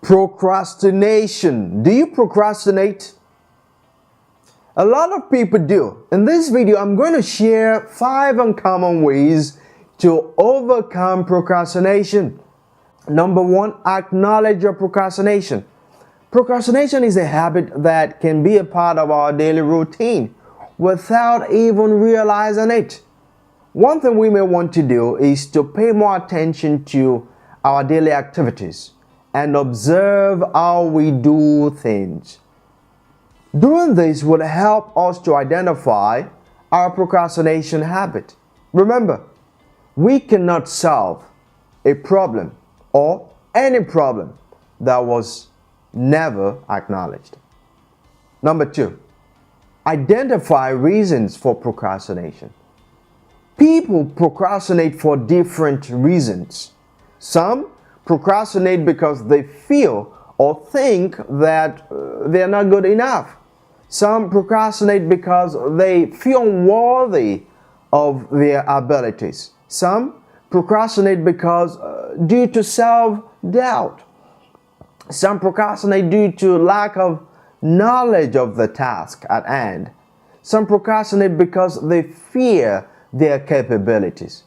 Procrastination. Do you procrastinate? A lot of people do. In this video, I'm going to share 5 uncommon ways to overcome procrastination. Number 1, acknowledge your procrastination. Procrastination is a habit that can be a part of our daily routine without even realizing it. One thing we may want to do is to pay more attention to our daily activities and observe how we do things. Doing this would help us to identify our procrastination habit. Remember, we cannot solve a problem or any problem that was never acknowledged. Number 2, identify reasons for procrastination. People procrastinate for different reasons. Some procrastinate because they feel or think that they're not good enough. Some procrastinate because they feel unworthy of their abilities. Some procrastinate because due to self-doubt. Some procrastinate due to lack of knowledge of the task at hand. Some procrastinate because they fear their capabilities.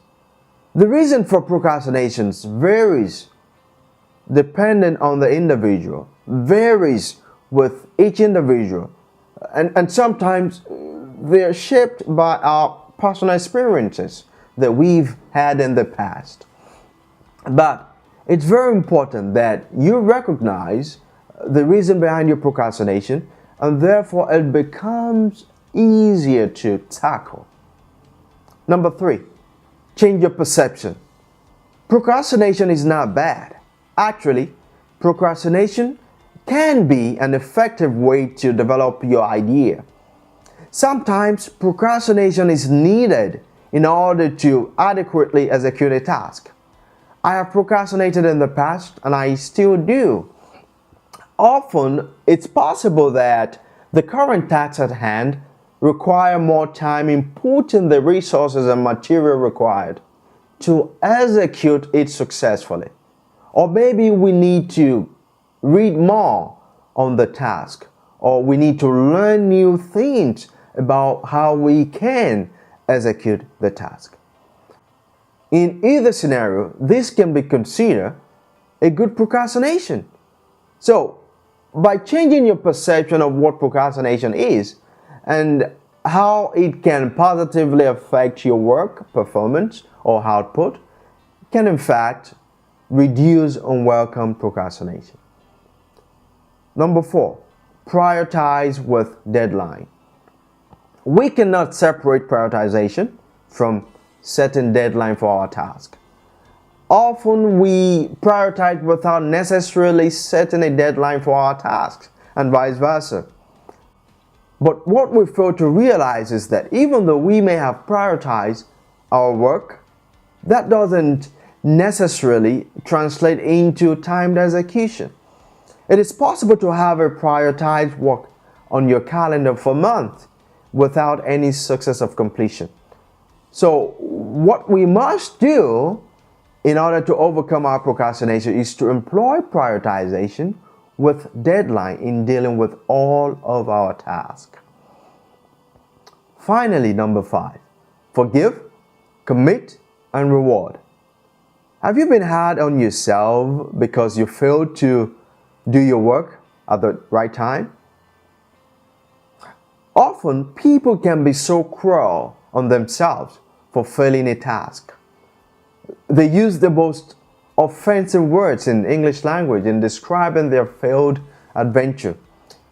The reason for procrastinations varies depending on the individual, varies with each individual, and sometimes they're shaped by our personal experiences that we've had in the past. But it's very important that you recognize the reason behind your procrastination, and therefore it becomes easier to tackle. Number 3, change your perception. Procrastination is not bad. Actually, procrastination can be an effective way to develop your idea. Sometimes procrastination is needed in order to adequately execute a task. I have procrastinated in the past and I still do. Often, it's possible that the current tasks at hand require more time in putting the resources and material required to execute it successfully. Or maybe we need to read more on the task, or we need to learn new things about how we can execute the task. In either scenario, this can be considered a good procrastination. So, by changing your perception of what procrastination is and how it can positively affect your work, performance, or output, can in fact reduce unwelcome procrastination. Number 4, prioritize with deadline. We cannot separate prioritization from setting deadline for our task. Often we prioritize without necessarily setting a deadline for our tasks, and vice versa. But what we fail to realize is that even though we may have prioritized our work, that doesn't necessarily translate into timed execution. It is possible to have a prioritized work on your calendar for months without any success of completion. So what we must do in order to overcome our procrastination is to employ prioritization with deadline in dealing with all of our tasks. Finally, number 5, forgive, commit, and reward. Have you been hard on yourself because you failed to do your work at the right time? Often, people can be so cruel on themselves for failing a task. They use the most offensive words in English language in describing their failed adventure.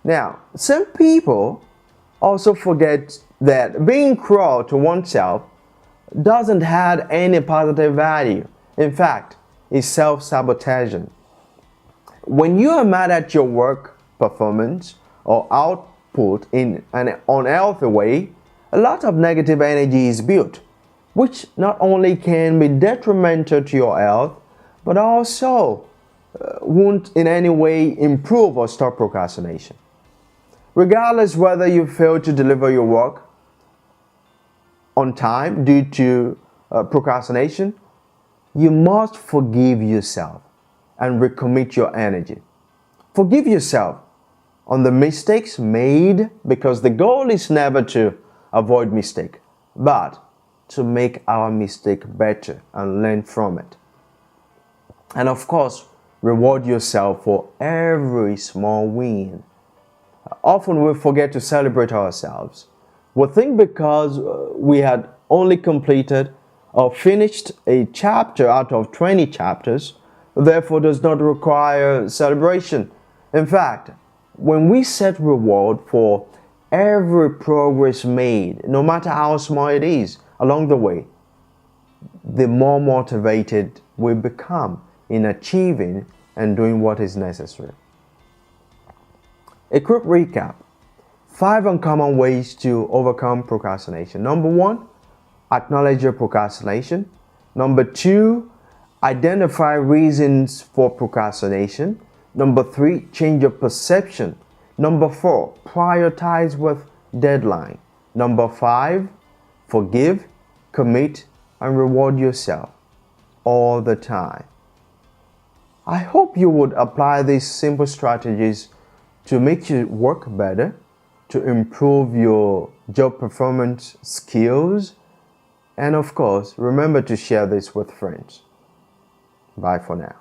Now, some people also forget that being cruel to oneself doesn't have any positive value. In fact, it's self-sabotaging. When you are mad at your work performance or output in an unhealthy way, a lot of negative energy is built, which not only can be detrimental to your health, but also won't in any way improve or stop procrastination. Regardless whether you fail to deliver your work on time due to procrastination, you must forgive yourself and recommit your energy. Forgive yourself on the mistakes made, because the goal is never to avoid mistake, but to make our mistake better and learn from it. And of course, reward yourself for every small win. Often we forget to celebrate ourselves. We think because we had only completed or finished a chapter out of 20 chapters, therefore does not require celebration. In fact, when we set reward for every progress made, no matter how small it is along the way, the more motivated we become in achieving and doing what is necessary. A quick recap. 5 uncommon ways to overcome procrastination. Number 1, acknowledge your procrastination. Number 2, identify reasons for procrastination. Number 3, change your perception. Number 4, prioritize with deadline. Number 5, forgive, commit, and reward yourself all the time. I hope you would apply these simple strategies to make your work better, to improve your job performance skills, and of course, remember to share this with friends. Bye for now.